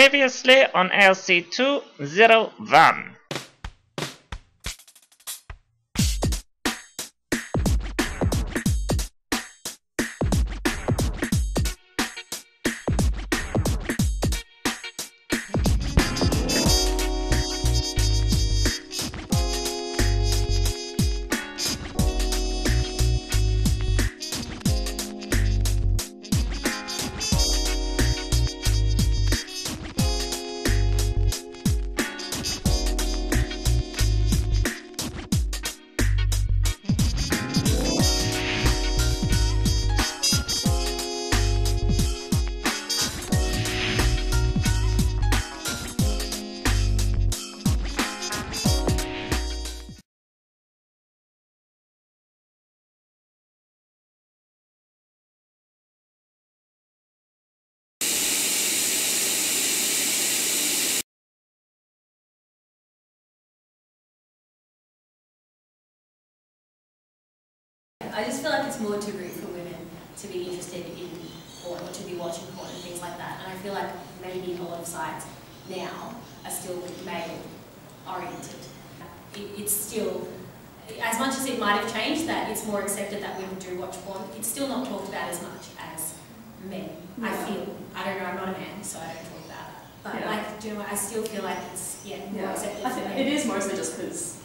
Previously on ALC201. I just feel like it's more taboo for women to be interested in porn or to be watching porn and things like that. And I feel like maybe a lot of sites now are still male-oriented. It's still, as much as it might have changed, that it's more accepted that women do watch porn, it's still not talked about as much as men. Yeah. I feel. I don't know, I'm not a man, so I don't talk about that. But like, do you know, I still feel like it's more accepted. I think it is mostly just because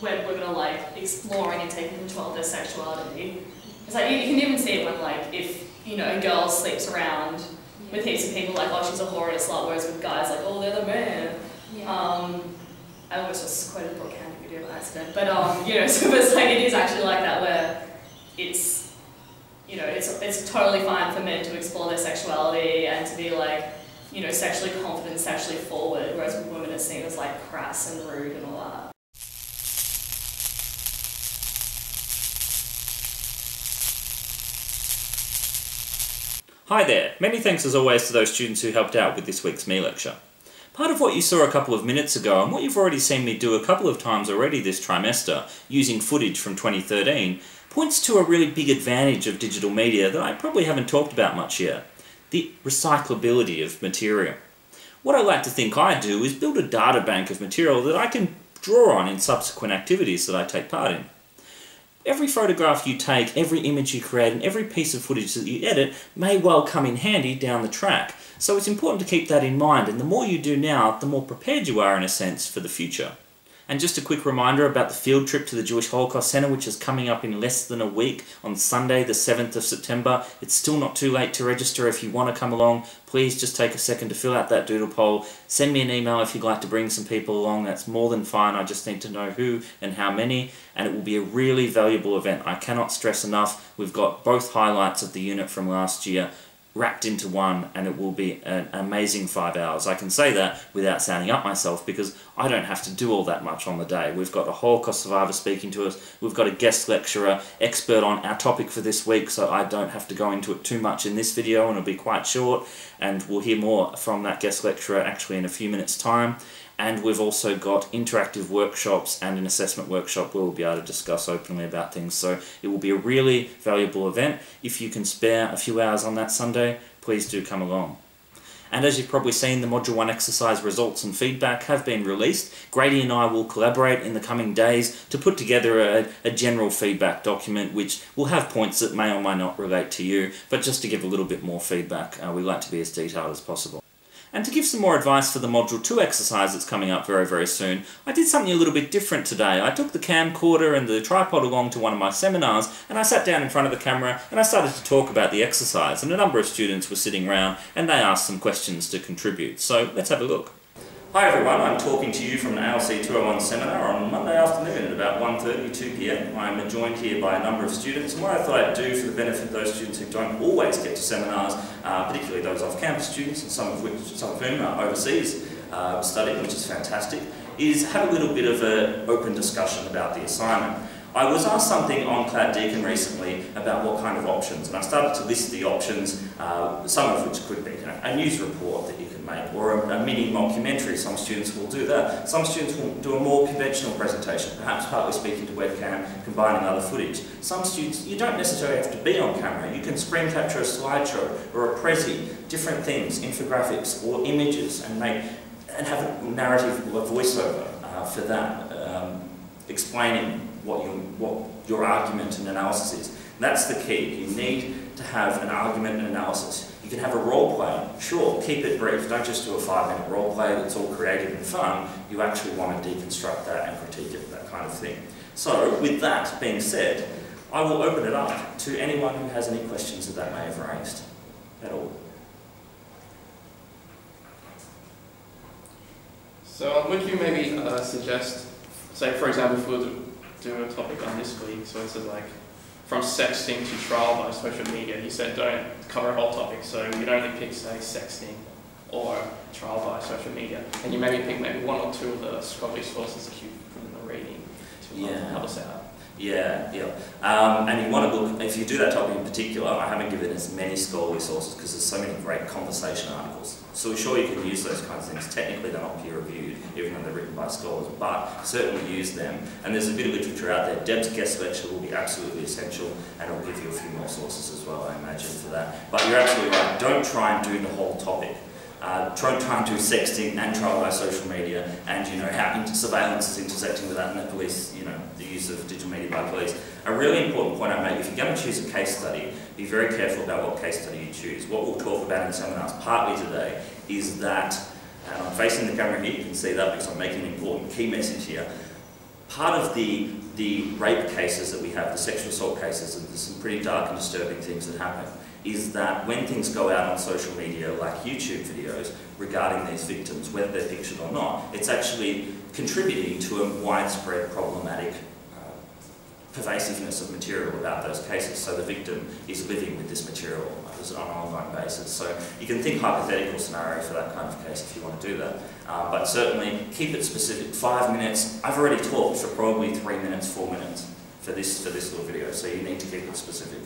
when women are like exploring and taking control of their sexuality. It's like you can even see it when like if a girl sleeps around with heaps of people like, oh, she's a whore and a slut, whereas with guys like, oh, they're the man. I almost just quoted a Brooke Candy video by accident, but so it's like it is actually like that where it's it's totally fine for men to explore their sexuality and to be like sexually confident, sexually forward, whereas with women it's seen as like crass and rude and all that. Hi there, many thanks as always to those students who helped out with this week's meLecture. Part of what you saw a couple of minutes ago and what you've already seen me do a couple of times already this trimester, using footage from 2013, points to a really big advantage of digital media that I probably haven't talked about much yet: the recyclability of material. What I like to think I do is build a data bank of material that I can draw on in subsequent activities that I take part in. Every photograph you take, every image you create, and every piece of footage that you edit may well come in handy down the track. So it's important to keep that in mind, and the more you do now, the more prepared you are in a sense for the future. And just a quick reminder about the field trip to the Jewish Holocaust Centre, which is coming up in less than a week on Sunday the 7th of September. It's still not too late to register if you want to come along. Please just take a second to fill out that doodle poll. Send me an email if you'd like to bring some people along. That's more than fine. I just need to know who and how many. And it will be a really valuable event. I cannot stress enough. We've got both highlights of the unit from last year wrapped into one, and it will be an amazing 5 hours. I can say that without sounding up myself because I don't have to do all that much on the day. We've got a Holocaust survivor speaking to us, we've got a guest lecturer, expert on our topic for this week, so I don't have to go into it too much in this video and it'll be quite short, and we'll hear more from that guest lecturer actually in a few minutes' time. And we've also got interactive workshops and an assessment workshop where we'll be able to discuss openly about things. So it will be a really valuable event. If you can spare a few hours on that Sunday, please do come along. And as you've probably seen, the Module 1 exercise results and feedback have been released. Grady and I will collaborate in the coming days to put together a general feedback document which will have points that may or may not relate to you, but just to give a little bit more feedback, we like to be as detailed as possible. And to give some more advice for the Module 2 exercise that's coming up very, very soon, I did something a little bit different today. I took the camcorder and the tripod along to one of my seminars, and I sat down in front of the camera and I started to talk about the exercise, and a number of students were sitting around and they asked some questions to contribute. So let's have a look. Hi everyone, I'm talking to you from an ALC201 seminar on Monday afternoon at about 1:30, 2 PM. I'm joined here by a number of students, and what I thought I'd do for the benefit of those students who don't always get to seminars, particularly those off-campus students, and some of whom are overseas studying, which is fantastic, is have a little bit of an open discussion about the assignment. I was asked something on Cloud Deakin recently about what kind of options, and I started to list the options, some of which could be a news report that you could make, or a mini mockumentary. Some students will do that. Some students will do a more conventional presentation, perhaps partly speaking to webcam, combining other footage. Some students, you don't necessarily have to be on camera. You can screen capture a slideshow or a prezi, different things, infographics or images, and have a narrative or a voiceover for that, explaining what your argument and analysis is. That's the key. You need to have an argument and analysis. You can have a role play, sure, keep it brief. Don't just do a 5-minute role play that's all creative and fun. You actually want to deconstruct that and critique it, that kind of thing. So, with that being said, I will open it up to anyone who has any questions that may have raised at all. So, would you maybe suggest, say for example, if we were to do a topic on this week, so it's like from sexting to trial by social media, you said don't cover a whole topic, so you'd only pick, say, sexting or trial by social media, and you maybe pick maybe one or two of the scholarly sources that you put in the reading to help us out. Yeah. And you want to look, if you do that topic in particular, I haven't given as many scholarly sources because there's so many great conversation articles. So sure, you can use those kinds of things. Technically they're not peer reviewed, even though they're written by scholars, but certainly use them. And there's a bit of literature out there. Deb's guest lecture will be absolutely essential, and it'll give you a few more sources as well, I imagine, for that. But you're absolutely right, don't try and do the whole topic. Try and do sexting and trial by social media, and how surveillance is intersecting with that, and the police, the use of digital media by police. A really important point I make: if you're going to choose a case study, be very careful about what case study you choose. What we'll talk about in seminars partly today is that, and I'm facing the camera here, you can see that because I'm making an important key message here. Part of the rape cases that we have, the sexual assault cases, and there's some pretty dark and disturbing things that happen, is that when things go out on social media, like YouTube videos, regarding these victims, whether they're pictured or not, it's actually contributing to a widespread problematic pervasiveness of material about those cases. So the victim is living with this material on an ongoing basis. So you can think hypothetical scenario for that kind of case if you want to do that. But certainly keep it specific. 5 minutes. I've already talked for probably 3 minutes, 4 minutes for this little video, so you need to keep it specific.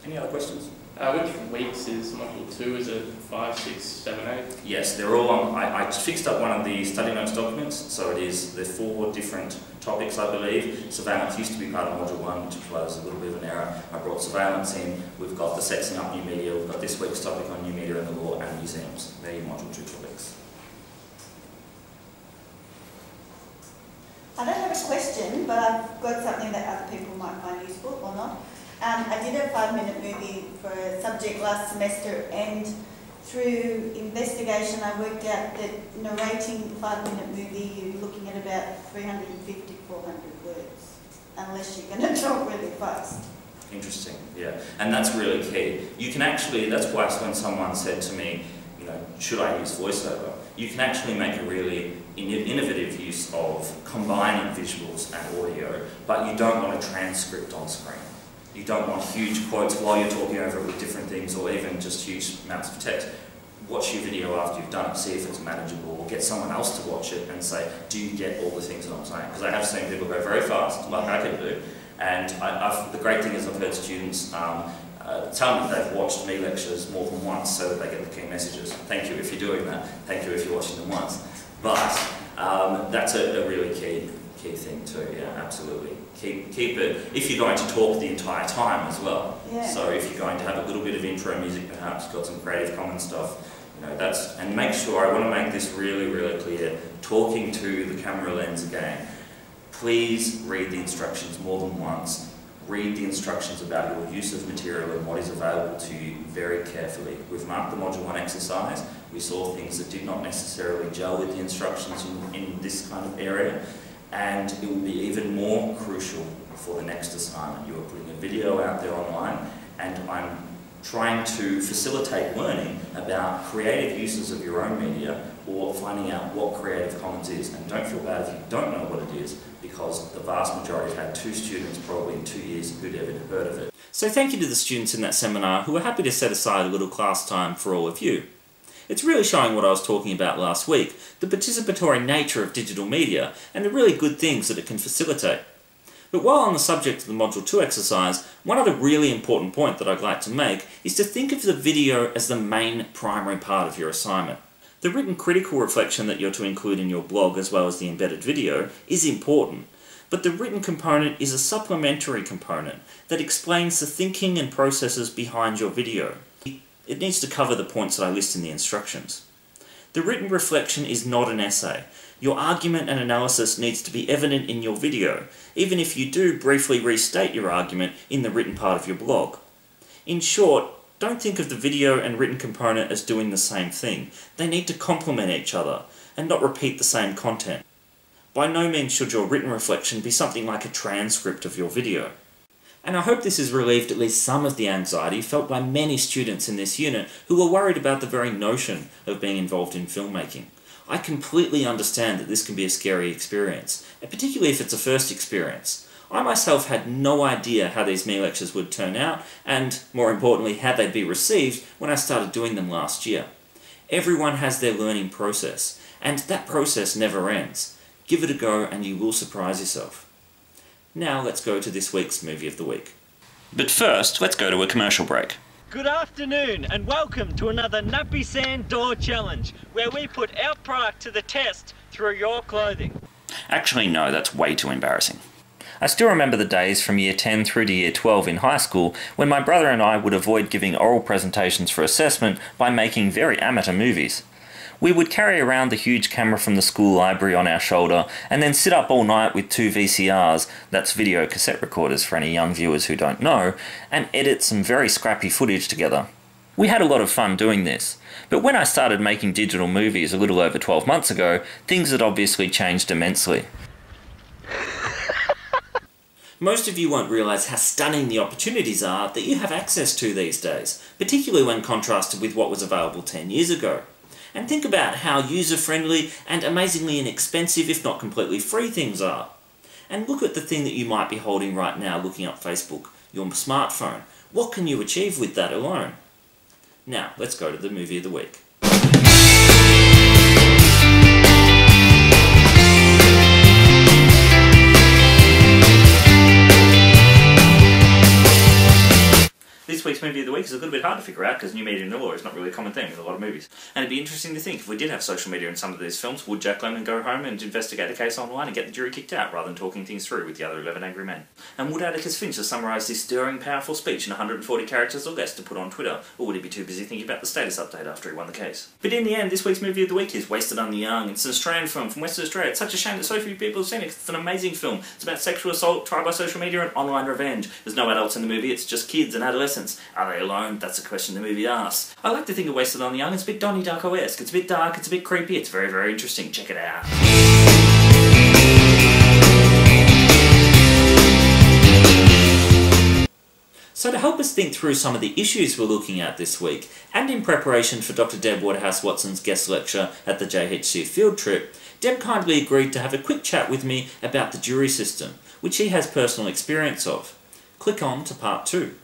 Any other questions? Which weeks is module 2? Is it 5, 6, 7, 8? Yes, they're all on. I fixed up one of the study notes documents, so there's 4 different topics, I believe. Surveillance used to be part of module 1, which was a little bit of an error. I brought surveillance in. We've got the Sexting Up New Media. We've got this week's topic on new media and the law and museums. They're your module 2 topics. I don't have a question, but I've got something that other people might find useful or not. I did a 5-minute movie for a subject last semester, and through investigation I worked out that narrating a 5-minute movie, you're looking at about 350, 400 words, unless you're going to talk really fast. Interesting, yeah. And that's really key. You can actually, that's why when someone said to me, should I use voiceover? You can actually make a really innovative use of combining visuals and audio, but you don't want a transcript on screen. You don't want huge quotes while you're talking over it with different things, or even just huge amounts of text. Watch your video after you've done it, see if it's manageable, or get someone else to watch it and say, do you get all the things that I'm saying? Because I have seen people go very fast, like I can do, and the great thing is I've heard students tell me they've watched meLectures more than once so that they get the key messages. Thank you if you're doing that. Thank you if you're watching them once. But that's a really key thing too, yeah, absolutely. Keep it, if you're going to talk the entire time as well. Yeah. So if you're going to have a little bit of intro music, perhaps got some Creative Commons stuff, and make sure, I want to make this really, really clear, talking to the camera lens again, please read the instructions more than once. Read the instructions about your use of material and what is available to you very carefully. We've marked the Module 1 exercise. We saw things that did not necessarily gel with the instructions in this kind of area, and it will be even more crucial for the next assignment. You are putting a video out there online, and I'm trying to facilitate learning about creative uses of your own media, or finding out what Creative Commons is. And don't feel bad if you don't know what it is, because the vast majority have had 2 students probably in 2 years who'd ever heard of it. So thank you to the students in that seminar who were happy to set aside a little class time for all of you. It's really showing what I was talking about last week, the participatory nature of digital media and the really good things that it can facilitate. But while on the subject of the Module 2 exercise, one other really important point that I'd like to make is to think of the video as the main primary part of your assignment. The written critical reflection that you're to include in your blog as well as the embedded video is important, but the written component is a supplementary component that explains the thinking and processes behind your video. It needs to cover the points that I list in the instructions. The written reflection is not an essay. Your argument and analysis needs to be evident in your video, even if you do briefly restate your argument in the written part of your blog. In short, don't think of the video and written component as doing the same thing. They need to complement each other, and not repeat the same content. By no means should your written reflection be something like a transcript of your video. And I hope this has relieved at least some of the anxiety felt by many students in this unit who were worried about the very notion of being involved in filmmaking. I completely understand that this can be a scary experience, and particularly if it's a first experience. I myself had no idea how these meLectures would turn out, and more importantly, how they'd be received when I started doing them last year. Everyone has their learning process, and that process never ends. Give it a go and you will surprise yourself. Now let's go to this week's Movie of the Week. But first, let's go to a commercial break. Good afternoon and welcome to another Nappy Sand Door Challenge, where we put our product to the test through your clothing. Actually no, that's way too embarrassing. I still remember the days from year 10 through to year 12 in high school when my brother and I would avoid giving oral presentations for assessment by making very amateur movies. We would carry around the huge camera from the school library on our shoulder and then sit up all night with 2 VCRs, that's video cassette recorders for any young viewers who don't know, and edit some very scrappy footage together. We had a lot of fun doing this, but when I started making digital movies a little over 12 months ago, things had obviously changed immensely. Most of you won't realise how stunning the opportunities are that you have access to these days, particularly when contrasted with what was available 10 years ago. And think about how user-friendly and amazingly inexpensive, if not completely free, things are. And look at the thing that you might be holding right now looking up Facebook, your smartphone. What can you achieve with that alone? Now, let's go to the Movie of the Week. This week's Movie of the Week is a little bit hard to figure out because new media in law is not really a common thing with a lot of movies. And it'd be interesting to think, if we did have social media in some of these films, would Jack Lemmon go home and investigate a case online and get the jury kicked out rather than talking things through with the other 11 angry men? And would Atticus Finch summarise this stirring, powerful speech in 140 characters or less to put on Twitter? Or would he be too busy thinking about the status update after he won the case? But in the end, this week's Movie of the Week is Wasted on the Young. It's an Australian film from Western Australia. It's such a shame that so few people have seen it. It's an amazing film. It's about sexual assault, tried by social media, and online revenge. There's no adults in the movie, it's just kids and adolescents. Are they alone? That's a question the movie asks. I like to think of Wasted on the Young. It's a bit Donnie Darko-esque. It's a bit dark, it's a bit creepy, it's very, very interesting. Check it out. So to help us think through some of the issues we're looking at this week, and in preparation for Dr. Deb Waterhouse-Watson's guest lecture at the JHC field trip, Deb kindly agreed to have a quick chat with me about the jury system, which she has personal experience of. Click on to part 2.